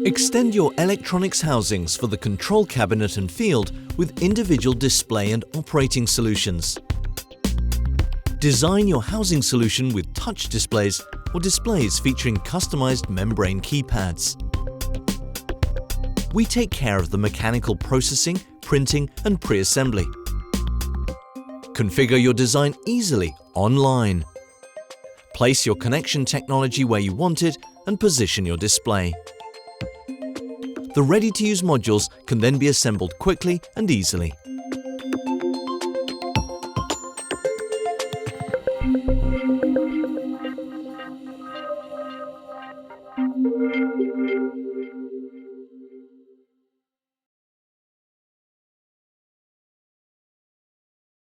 Extend your electronics housings for the control cabinet and field with individual display and operating solutions. Design your housing solution with touch displays or displays featuring customized membrane keypads. We take care of the mechanical processing, printing and pre-assembly. Configure your design easily online. Place your connection technology where you want it and position your display. The ready-to-use modules can then be assembled quickly and easily.